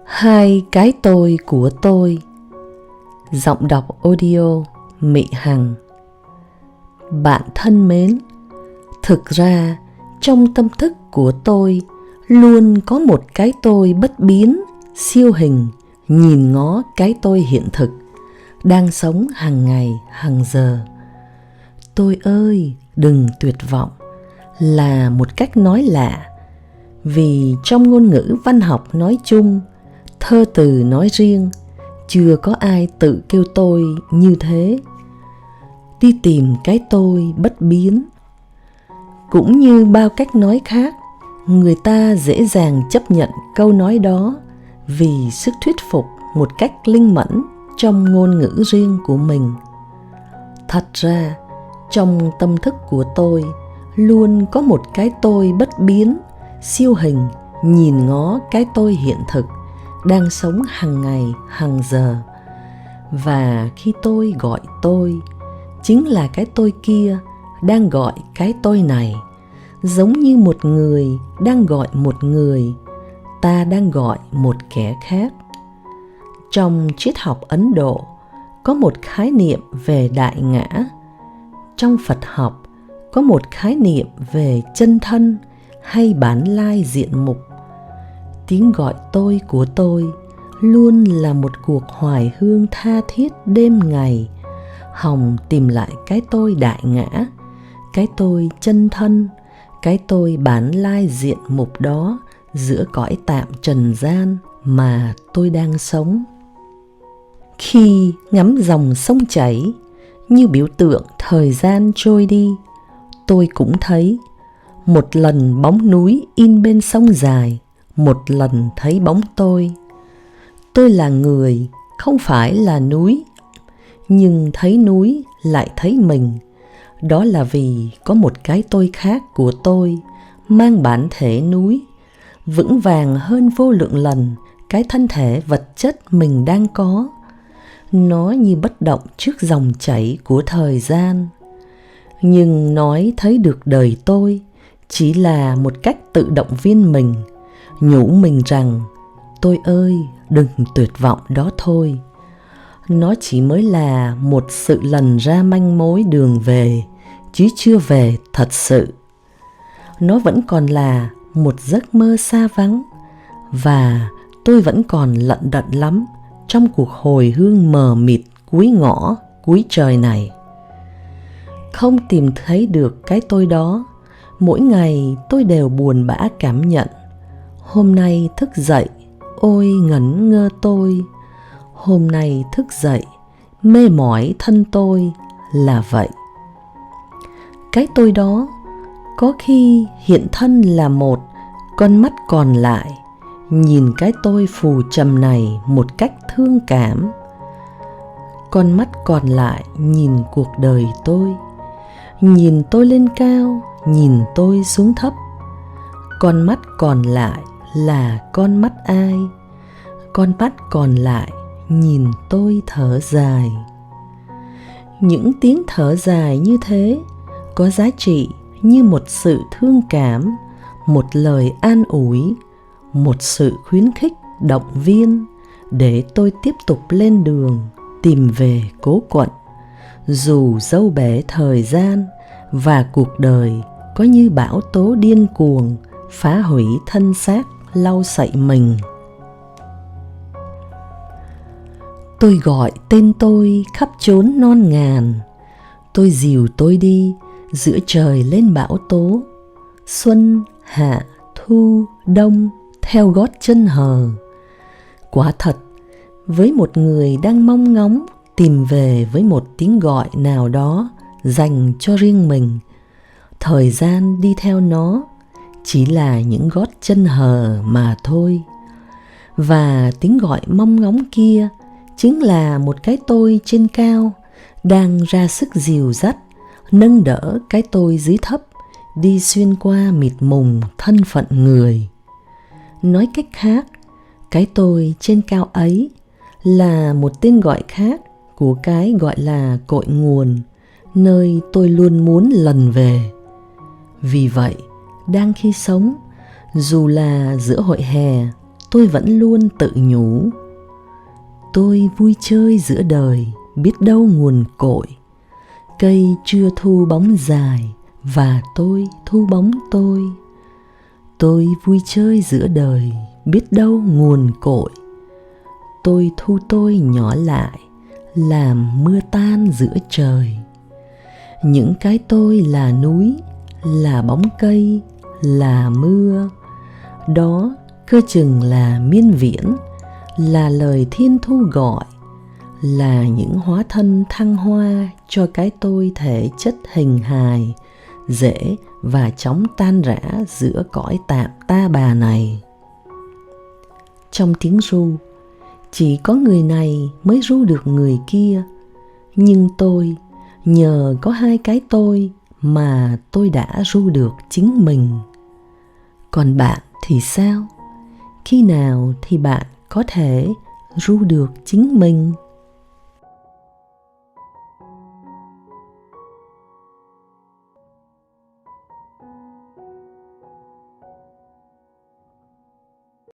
Hai cái tôi của tôi. Giọng đọc audio Mị Hằng. Bạn thân mến, thực ra trong tâm thức của tôi luôn có một cái tôi bất biến, siêu hình, nhìn ngó cái tôi hiện thực, đang sống hàng ngày, hàng giờ. Tôi ơi, đừng tuyệt vọng là một cách nói lạ, vì trong ngôn ngữ văn học nói chung, thơ từ nói riêng, chưa có ai tự kêu tôi như thế. Đi tìm cái tôi bất biến. Cũng như bao cách nói khác, người ta dễ dàng chấp nhận câu nói đó vì sức thuyết phục một cách linh mẫn trong ngôn ngữ riêng của mình. Thật ra, trong tâm thức của tôi luôn có một cái tôi bất biến, siêu hình, nhìn ngó cái tôi hiện thực, đang sống hàng ngày, hàng giờ. Và khi tôi gọi tôi, chính là cái tôi kia đang gọi cái tôi này, giống như một người đang gọi một người, ta đang gọi một kẻ khác. Trong triết học Ấn Độ có một khái niệm về đại ngã. Trong Phật học có một khái niệm về chân thân hay bản lai diện mục. Tiếng gọi tôi của tôi luôn là một cuộc hoài hương tha thiết đêm ngày, hòng tìm lại cái tôi đại ngã, cái tôi chân thân, cái tôi bản lai diện mục đó giữa cõi tạm trần gian mà tôi đang sống. Khi ngắm dòng sông chảy như biểu tượng thời gian trôi đi, tôi cũng thấy một lần bóng núi in bên sông dài, một lần thấy bóng tôi. Tôi là người, không phải là núi, nhưng thấy núi lại thấy mình. Đó là vì có một cái tôi khác của tôi, mang bản thể núi, vững vàng hơn vô lượng lần cái thân thể vật chất mình đang có. Nó như bất động trước dòng chảy của thời gian. Nhưng nói thấy được đời tôi chỉ là một cách tự động viên mình, nhủ mình rằng tôi ơi, đừng tuyệt vọng đó thôi. Nó chỉ mới là một sự lần ra manh mối đường về, chứ chưa về thật sự. Nó vẫn còn là một giấc mơ xa vắng, và tôi vẫn còn lận đận lắm trong cuộc hồi hương mờ mịt cuối ngõ, cuối trời này. Không tìm thấy được cái tôi đó, mỗi ngày tôi đều buồn bã cảm nhận. Hôm nay thức dậy, ôi ngẩn ngơ tôi. Hôm nay thức dậy, mê mỏi thân tôi là vậy. Cái tôi đó có khi hiện thân là một, con mắt còn lại nhìn cái tôi phù trầm này một cách thương cảm. Con mắt còn lại nhìn cuộc đời tôi, nhìn tôi lên cao, nhìn tôi xuống thấp. Con mắt còn lại là con mắt ai? Con mắt còn lại nhìn tôi thở dài. Những tiếng thở dài như thế có giá trị như một sự thương cảm, một lời an ủi, một sự khuyến khích động viên để tôi tiếp tục lên đường tìm về cố quận, dù dâu bể thời gian và cuộc đời có như bão tố điên cuồng phá hủy thân xác lau sậy mình. Tôi gọi tên tôi khắp chốn non ngàn, tôi dìu tôi đi giữa trời lên bão tố. Xuân, hạ, thu, đông theo gót chân hờ. Quả thật, với một người đang mong ngóng tìm về với một tiếng gọi nào đó dành cho riêng mình, thời gian đi theo nó chỉ là những gót chân hờ mà thôi. Và tiếng gọi mong ngóng kia chính là một cái tôi trên cao đang ra sức dìu dắt, nâng đỡ cái tôi dưới thấp đi xuyên qua mịt mùng thân phận người. Nói cách khác, cái tôi trên cao ấy là một tên gọi khác của cái gọi là cội nguồn, nơi tôi luôn muốn lần về. Vì vậy, đang khi sống, dù là giữa hội hè, tôi vẫn luôn tự nhủ. Tôi vui chơi giữa đời, biết đâu nguồn cội. Cây chưa thu bóng dài, và tôi thu bóng tôi. Tôi vui chơi giữa đời, biết đâu nguồn cội. Tôi thu tôi nhỏ lại, làm mưa tan giữa trời. Những cái tôi là núi, là bóng cây, là mưa. Đó cơ chừng là miên viễn, là lời thiên thu gọi, là những hóa thân thăng hoa cho cái tôi thể chất hình hài, dễ và chóng tan rã giữa cõi tạm ta bà này. Trong tiếng ru, chỉ có người này mới ru được người kia, nhưng tôi, nhờ có hai cái tôi mà tôi đã ru được chính mình. Còn bạn thì sao? Khi nào thì bạn có thể ru được chính mình?